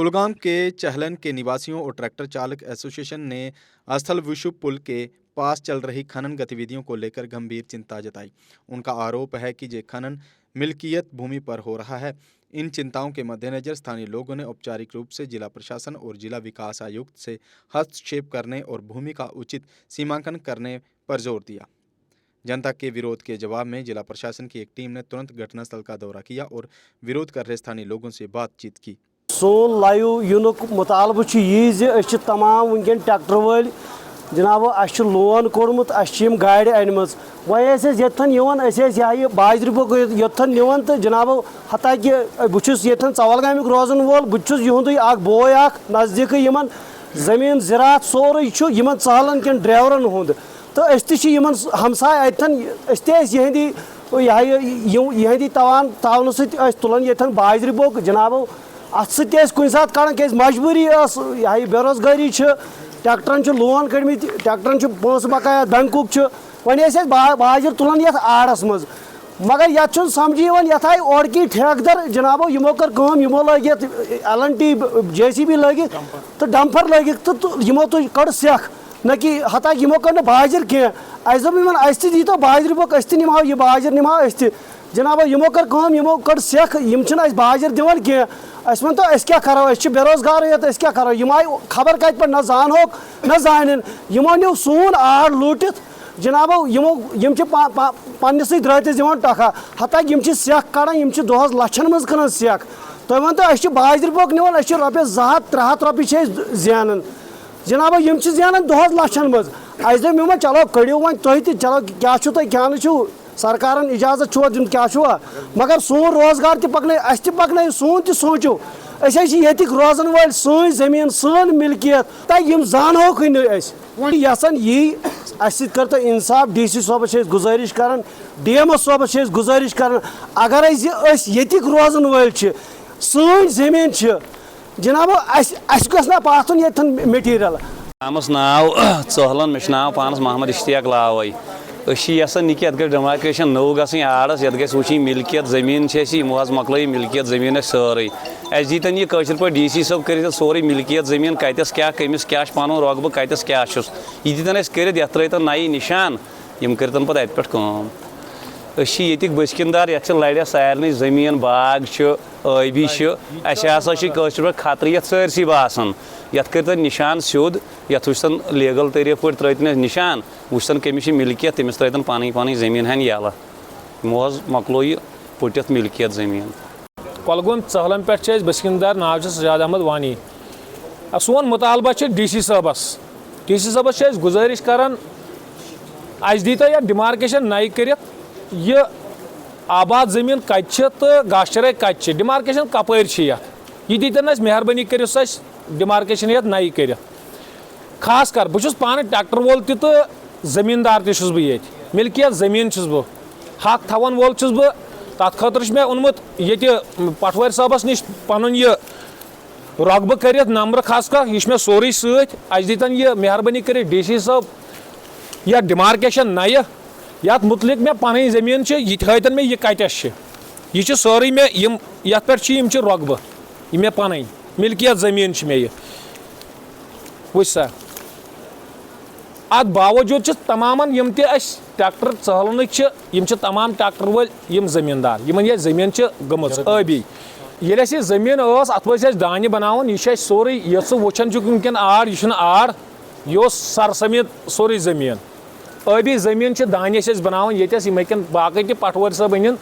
कुलगाम के चहलन के निवासियों और ट्रैक्टर चालक एसोसिएशन ने स्थल विशु पुल के पास चल रही खनन गतिविधियों को लेकर गंभीर चिंता जताई। उनका आरोप है कि ये खनन मिल्कियत भूमि पर हो रहा है। इन चिंताओं के मद्देनजर स्थानीय लोगों ने औपचारिक रूप से जिला प्रशासन और जिला विकास आयुक्त से हस्तक्षेप करने और भूमि का उचित सीमांकन करने पर जोर दिया। जनता के विरोध के जवाब में जिला प्रशासन की एक टीम ने तुरंत घटनास्थल का दौरा किया और विरोध कर रहे स्थानीय लोगों से बातचीत की। सोन लाइव यूनुक मुतालबह यह तमाम वनकन ट्रैक्टर वाल जनाब लोन कोड़मुत गाड़ अनम वह बाजर बोक योथन निवन तो जनाब हता कि बहुत चवलगाम रोजन वोल बहुत बोय नजदीक जमीन ज़रात सोरे चहलन कन ड्राइवरन हुंद तो हमसाय अतन यहदी तावन तुलान ये बाजर बोक जनाब अत कुन सात कड़ान क्या मजबूरी यह बेरोजगारी ट्रैक्टरन लोन कड़म ट्रैक्टरन पोस बकाया बैंकुक वन बाजर तुलान ये आड़स मज मगर ये समझी ये आय ओडकी ठेकेदार जनाबो यमो कर यमो लगित LNT JCB लगित तो डंपर लगित तो यमो तो कड़ सेख न कि हता यमो कर बाजर कह दी तो बाजर बोक निमाव यह बाजर निमाव जनाब यमो कर यमो कड़ सेख यम बाजर दिवान कह वन तो क्या करो बेरोजगार ये क्या करो यम आय खबर कत पे न जान होक न जान यमो नो सोन आड़ लूटित जनाब यम पन्नस द्रतिस दिवान टका हता सेख कड़ान दोहस लछन मज कन सेख तुम वन तो बाजर बोक निवान रोपये 200-300 रोपये ज़ान जनाब यम ज़ान दोहस लछन मज दोप चलो कड़ो वन तुम चलो क्या क्या सरकारन इजाजत दिन क्या मगर सोन रोजगार तक पकन सोन तो सोचो ये रोजन वाल सन जमीन सन मिल्कियत तम जानोक यसान यी कर तो इंसाफ DC सोबस गुजारिश कर DMO सोबस गुजारिश कर अगर ये रोजन वाल सन जमीन जनाब गना पातन ये मटीरियल नाव चहलन मे नाव पानस मोहम्मद इश्तियाक लावई यसान कि डेमोक्रेशन नौ गई आड़स ये वी मिल्कियत जमीन मकल मिल्कियत जमीन सारे दीतन यह पे DC सब कर सोरे मिल्कियत जमीन कतस क्या कमिस क्या पन रकबह कतस क्या यह दीतन कर तरतन नई निशान यम करतन पे अत बसकिनदार ये लड़े सारे जमीन बाग आबी पे खतर ये सरसी बासान ये करतन निशान सिद ये वुचतन लीगल तरीक पे त्रतन निशान वुचतन कमिस मिल्कियत तमिस त्रतन पानी जमीन हन यला मोज मकलो यह पुटित मिल्कियत जमीन कुलगाम चहलन पे बसकिनदार नाव सजाद अहमद वानी सोन मुतालबा DC सबस गुजारिश करान दी तो यह डिमार्केशन नई कर यह आबाद जमीन कत तो गाशरे कत डिमार्केशन कपर ये दीतन मेहरबानी कर डिमार्केशन ये नई कर खास कर बहुत पान ट्रैक्टर वोल तो जमींदार ये मिल्कियत जमीन बह हक थवन वोल बह तथ खतर मे ओनमुत ये पटवारी साहबस नश पन यह रकबह कर नंबर खस कह यह मे सोरे सत दीतन यह मेहरबानी कर DC साहब यह डिमार्केशन नई यथ मुतलिक मे पन जमीन यह हतन मे यह कतस यह सोरे मे ये पे रकबह यह मे पन मिल्कियत जमीन मे यह वुच सा अत बावजूद तमाम यम ट्रैक्टर चहलन तमाम ट्रैक्टर वाल जमींदार यह जमीन गम आबी ये जमीन अत दान बनान यह सोरे ये वुचान वनकन आड़ यह आड़ यह सर समेत सोरे जमीन आबी जमीन दान बनान ये हकन बाकी तह पटवारी साहब अन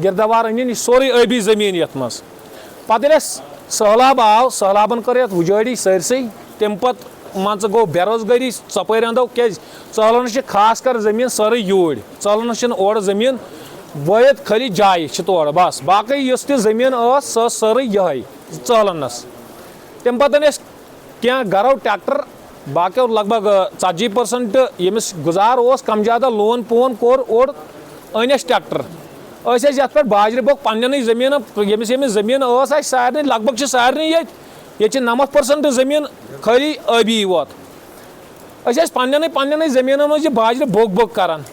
गिरदवार अन सोरे आबी जमीन ये मज पे सैलाब आव सैलाबन कर उजाड़ी सरसई तम पे मान गो बेरोजगारी चपर अंदो क्या चहलन खास कर जमीन सारे यूर चहलन और जमीन वायत खाली जाय तौर बस बाकी जमीन सारे यह चहलनस तम पे क्या गरो ट्रैक्टर बाकी लगभग 40% यमिस गुजार कम ज्यादा लोन पोन कोर और अनस ट्रैक्टर ये पे बाजर बोक पन्न जमीन यमिस जमीन सारे लगभग सारे ये 90% जमीन खाली आबी वोत पन्न जमीन मज बाजर बोक करान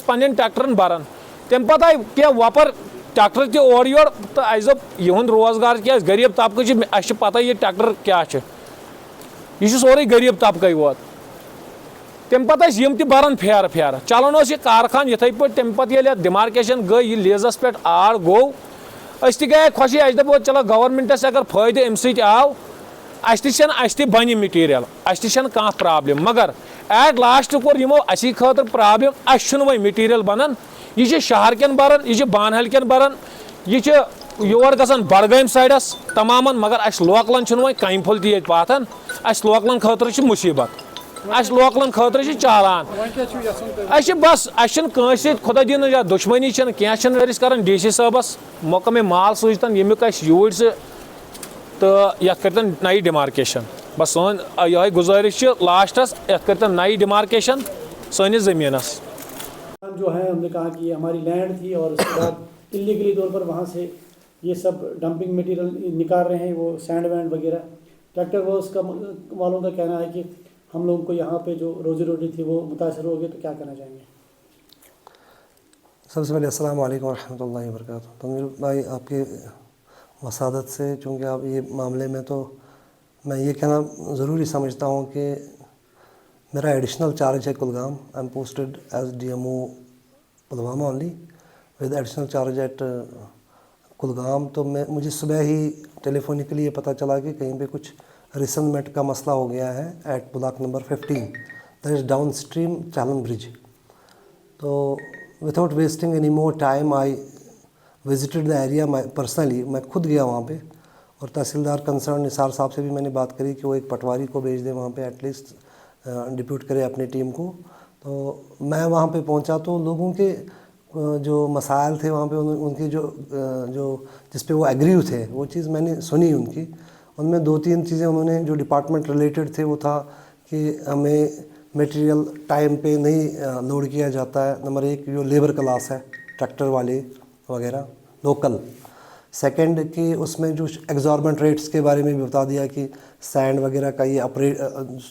पन्न ट्रैक्टरन बरान तम पे आय क्या वपर ٹریکٹر تہِ اورٕ یورٕ تہٕ اَسہِ دوٚپ یِہُنٛد روزگار کیٛازِ غریٖب طبقہٕ چھِ اَسہِ چھِ پَتہ یہِ ٹریکٹر کیٛاہ چھِ یہِ چھُ سورُے غریٖب طبقے یوت تَمہِ پَتہٕ ٲسۍ یِم تہِ بَران پھیرٕ پھیرٕ چلان اوس یہِ کارخان یِتھَے پٲٹھۍ تَمہِ پَتہٕ ییٚلہِ اَتھ ڈِمارکیشَن گٔے یہِ لیٖزَس پٮ۪ٹھ آر گوٚو أسۍ تہِ گٔیے خۄشی اَسہِ دوٚپ چلو گورمٮ۪نٛٹَس اگر فٲیدٕ اَمہِ سۭتۍ آو اَسہِ تہِ چھَنہٕ اَسہِ تہِ بَنہِ مِٹیٖریَل اَسہِ تہِ چھَنہٕ کانٛہہ پرٛابلِم مگر ایٹ لاسٹ کوٚر یِمو اَسی خٲطرٕ پرٛابلِم اَسہِ چھُنہٕ وۄنۍ مِٹیٖریَل بَنان یہِ چھِ شہر کٮ۪ن بَران یہِ چھِ بانہل کٮ۪ن بَران یہِ چھِ یور گژھان بڈگٲمۍ سایڈَس تمامَن مگر اَسہِ لوکلَن چھُنہٕ وۄنۍ کامہِ پھوٚل تہِ ییٚتہِ واتان اَسہِ لوکلَن خٲطرٕ چھِ مُصیٖبت اَسہِ لوکلَن خٲطرٕ چھِ چالان اَسہِ چھِ بَس اَسہِ چھِنہٕ کٲنٛسہِ سۭتۍ خۄدا دِنہٕ یا دُشمنی چھَنہٕ کینٛہہ چھِنہٕ أسۍ کَران ڈی سی صٲبَس موقعے مال سوٗزتَن ییٚمیُک اَسہِ یوٗرۍ سُہ تہٕ یَتھ کٔرۍتَن نَیہِ ڈِمارکیشَن بَس سٲنۍ یِہوٚے گُزٲرِش چھِ لاسٹَس یَتھ کٔرۍتَن نَیہِ ڈِمارکیشَن سٲنِس زٔمیٖنَس جو ہے ہم نے کہا کہ یہ ہماری لینڈ تھی اور اس کے بعد انلیگلی طور پر وہاں سے یہ سب ڈمپنگ مٹیریل نکال رہے ہیں وہ سینڈ وینڈ وغیرہ ٹریکٹر ورکس کا والوں کا کہنا ہے کہ ہم لوگوں کو یہاں پہ جو روزی روٹی تھی وہ متاثر ہو گئی تو کیا کرنا چاہیں گے؟ سب سے پہلے السلام علیکم ورحمۃ اللہ وبرکاتہ. تنویر بھائی آپ کے وسادت سے چونکہ آپ یہ معاملے میں تو میں یہ کہنا ضروری سمجھتا ہوں کہ میرا ایڈیشنل چارج ہے Kulgam. I am posted as D M O Pulwama only with additional charge at Kulgam. تو مجھے صبح ہی ٹیلی فونکلی یہ پتہ چلا کہ کہیں پہ کچھ ریسنمنٹ کا مسئلہ ہو گیا ہے at block number 15 that is ڈاؤن اسٹریم چالن برج. تو without wasting any more time I visited the area personally. میں خود گیا وہاں پہ اور تحصیلدار کنسرن نثار صاحب سے بھی میں نے بات کری کہ وہ ایک پٹواری کو بھیج دیں وہاں پہ ایٹ لیسٹ ڈپیوٹ کرے اپنی ٹیم کو. تو میں وہاں پہ پہنچا تو لوگوں کے جو مسائل تھے وہاں پہ ان کے جو جس پہ وہ ایگریو تھے وہ چیز میں نے سنی ان کی. ان میں 2-3 چیزیں انہوں نے جو ڈپارٹمنٹ ریلیٹڈ تھے وہ تھا کہ ہمیں میٹیریل ٹائم پہ نہیں لوڈ کیا جاتا ہے. نمبر 1 جو لیبر کلاس ہے ٹریکٹر والے وغیرہ لوکل. سیکنڈ کہ اس میں جو ایگزاربنٹ ریٹس کے بارے میں بھی بتا دیا کہ سینڈ وغیرہ کا یہ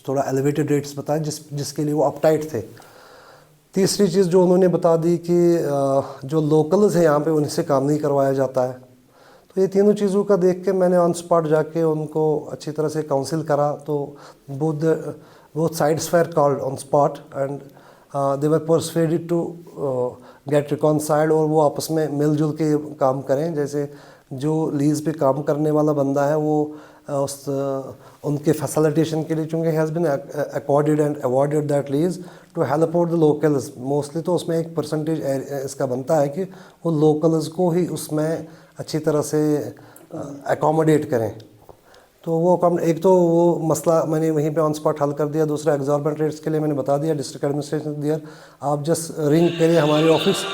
تھوڑا ایلیویٹڈ ریٹس بتائے جس کے لیے وہ اپ ٹائٹ تھے. تیسری چیز جو انہوں نے بتا دی کہ جو لوکلز ہیں یہاں پہ ان سے کام نہیں کروایا جاتا ہے. تو یہ تینوں چیزوں کا دیکھ کے میں نے آن اسپاٹ جا کے ان کو اچھی طرح سے کاؤنسل کرا. تو both sides were called on spot and they were persuaded to get reconciled اور وہ آپس میں مل جل کے کام کریں. جیسے جو لیز پہ کام کرنے والا بندہ ہے وہ ان کے فیسلٹیشن کے لیے چونکہ has been accorded and awarded that lease to help out the locals mostly. تو اس میں ایک پرسنٹیج اس کا بنتا ہے کہ وہ لوکلز کو ہی اس میں اچھی طرح سے اکوموڈیٹ کریں. تو وہ ایک تو وہ مسئلہ میں نے وہیں پہ آن اسپاٹ حل کر دیا. دوسرا ایگزاربنٹ ریٹس کے لیے میں نے بتا دیا ڈسٹرکٹ ایڈمنسٹریشن دیئر آپ جسٹ رنگ کریں ہمارے office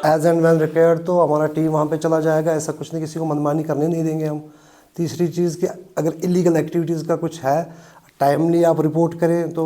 as and when required تو ہمارا ٹیم وہاں پہ چلا جائے گا. ایسا کچھ نہیں کسی کو منمانی کرنے نہیں دیں گے ہم. تیسری چیز کہ اگر ایلیگل ایکٹیویٹیز کا کچھ ہے ٹائملی آپ رپورٹ کریں. تو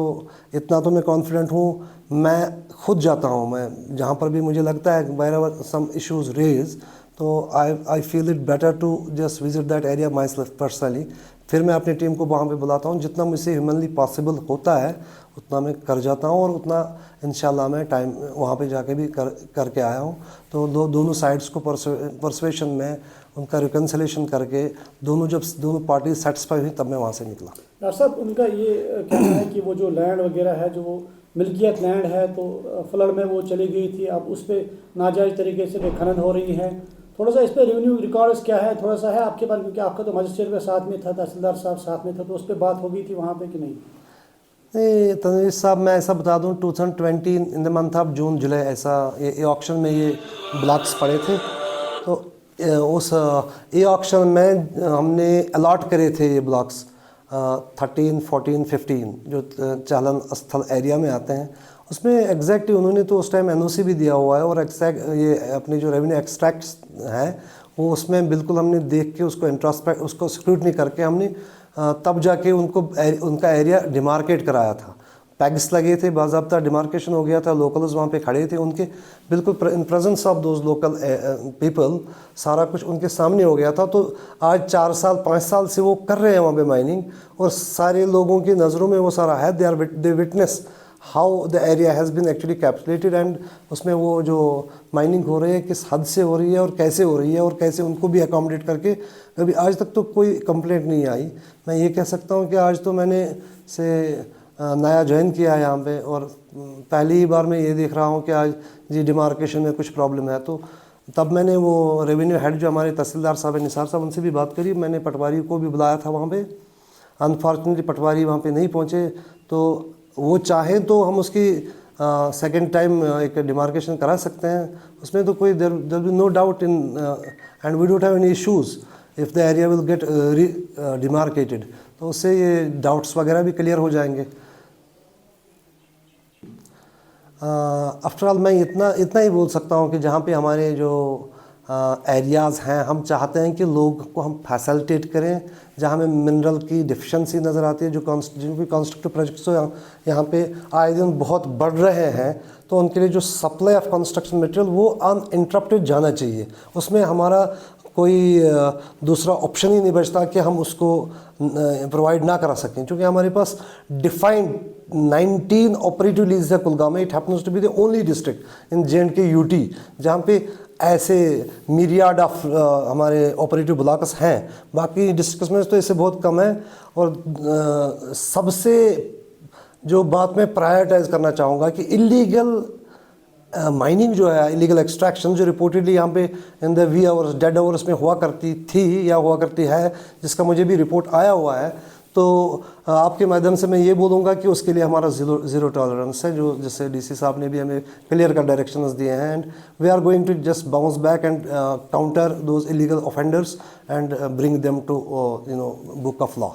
اتنا تو میں کانفیڈنٹ ہوں. میں خود جاتا ہوں میں جہاں پر بھی مجھے لگتا ہے wherever some issues rise تو I feel it better to just visit that area myself personally. پھر میں اپنی ٹیم کو وہاں پہ بلاتا ہوں. جتنا مجھ سے ہیومنلی پاسبل ہوتا ہے اتنا میں کر جاتا ہوں اور اتنا انشاءاللہ میں ٹائم وہاں پہ جا کے بھی کر کے آیا ہوں. تو دونوں سائڈس کو پرسویشن میں ان کا ریکنسلیشن کر کے جب دونوں پارٹیز سیٹسفائی ہوئی تب میں وہاں سے نکلا. ڈاکٹر صاحب ان کا یہ کہنا ہے کہ وہ جو لینڈ وغیرہ ہے جو وہ ملکیت لینڈ ہے تو فلڈ میں وہ چلی گئی تھی. اب اس پہ ناجائز طریقے سے کھنن ہو رہی ہے. تھوڑا سا اس پہ ریونیو ریکارڈس کیا ہے تھوڑا سا ہے آپ کے پاس کیونکہ آپ کا تو مجسٹریٹ میں ساتھ میں تھا تحصیلدار صاحب ساتھ میں تھا تو اس پہ بات ہو گئی تھی وہاں پہ کہ نہیں؟ تنویر صاحب میں ایسا بتا دوں 2020 ان دا منتھ آف جون جولائی ایسا یہ آکشن میں یہ بلاکس پڑے تھے. تو اس آکشن میں ہم نے الاٹ کرے تھے یہ بلاکس 13, 14, 15 جو چالن استھل ایریا میں آتے ہیں. اس میں ایگزیکٹلی انہوں نے تو اس ٹائم NOC بھی دیا ہوا ہے اور یہ اپنے جو ریونیو ایکسٹریکٹس ہیں وہ اس میں بالکل ہم نے دیکھ کے اس کو انٹراسپیکٹ اس کو اسکروٹنی کر کے ہم نے تب جا کے ان کا ایریا ڈیمارکیٹ کرایا تھا. پیگس لگے تھے باضابطہ ڈیمارکیشن ہو گیا تھا. لوکلز وہاں پہ کھڑے تھے ان کے بالکل in presence of those local people سارا کچھ ان کے سامنے ہو گیا تھا. تو آج 4 سال 5 سال سے وہ کر رہے ہیں وہاں پہ مائننگ اور سارے لوگوں کی نظروں میں وہ سارا ہے. They witness how the area has been actually capsulated and उसमें वो जो माइनिंग हो रही है किस हद से हो रही है और कैसे हो रही है और कैसे उनको भी अकोमोडेट करके, अभी आज तक तो कोई कंप्लेंट नहीं आई। मैं ये कह सकता हूँ कि आज तो मैंने से नया ज्वाइन किया है यहाँ पे और पहली ही बार मैं ये देख रहा हूँ कि आज जी डिमार्केशन में कुछ प्रॉब्लम है। तो तब मैंने वो रेवेन्यू हेड जो हमारे तहसीलदार साहब निसार साहब उनसे भी बात करी, मैंने पटवारी को भी बुलाया था वहाँ पे। अनफॉर्चुनेटली पटवारी वहाँ पे नहीं पहुँचे, तो वो चाहें तो हम उसकी सेकंड टाइम एक डिमार्केशन करा सकते हैं, उसमें तो कोई there be no doubt in and we don't have any issues if the area will get demarcated, तो उससे ये डाउट्स वगैरह भी क्लियर हो जाएंगे। आफ्टर ऑल मैं इतना ही बोल सकता हूँ कि जहाँ पे हमारे जो एरियाज़ हैं हम चाहते हैं कि लोग को हम फैसिलिटेट करें, जहाँ हमें मिनरल की डिफिशेंसी नज़र आती है, जिनकी कंस्ट्रक्टिव प्रोजेक्ट्स यहाँ पे आए दिन बहुत बढ़ रहे हैं, तो उनके लिए जो सप्लाई ऑफ कंस्ट्रक्शन मटेरियल वो अनइंटरप्टेड जाना चाहिए। उसमें हमारा कोई दूसरा ऑप्शन ही नहीं बचता कि हम उसको प्रोवाइड ना करा सकें, क्योंकि हमारे पास डिफाइंड 19 ऑपरेटिव लीज है Kulgam. It happens to be the only district in J&K UT जहाँ पे ऐसे मिरियाड ऑफ हमारे ऑपरेटिव ब्लॉक्स हैं। बाकी डिस्ट्रिक्ट्स में तो ऐसे बहुत कम है। और सबसे जो बात मैं प्रायोरिटाइज़ करना चाहूँगा कि इलीगल माइनिंग जो है, इलीगल एक्सट्रैक्शन जो रिपोर्टेडली यहाँ पे in the wee hours dead hours में हुआ करती थी या हुआ करती है, जिसका मुझे भी रिपोर्ट आया हुआ है, तो आपके माध्यम से मैं ये बोलूँगा कि उसके लिए हमारा ज़ीरो टॉलरेंस है, जो जैसे DC साहब ने भी हमें क्लियर कट डायरेक्शंस दिए हैं। And we are going to just bounce back and counter those illegal offenders and bring them to book of law.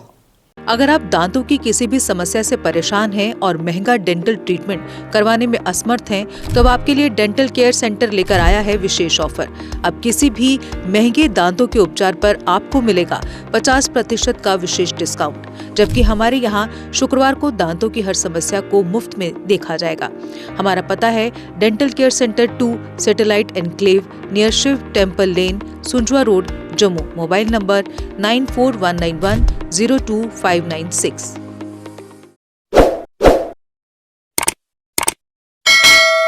अगर आप दांतों की किसी भी समस्या से परेशान हैं और महंगा डेंटल ट्रीटमेंट करवाने में असमर्थ हैं, तो अब आपके लिए डेंटल केयर सेंटर लेकर आया है विशेष ऑफर। अब किसी भी महंगे दांतों के उपचार पर आपको मिलेगा 50% का विशेष डिस्काउंट, जबकि हमारे यहाँ शुक्रवार को दांतों की हर समस्या को मुफ्त में देखा जाएगा। हमारा पता है dental care centre 2 satellite enclave near Shiv temple lane, Sunjwan road, Jammu. Mobile number 9419102596।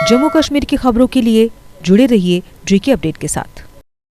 Jammu Kashmir की खबरों के लिए जुड़े रहिए GK अपडेट के साथ।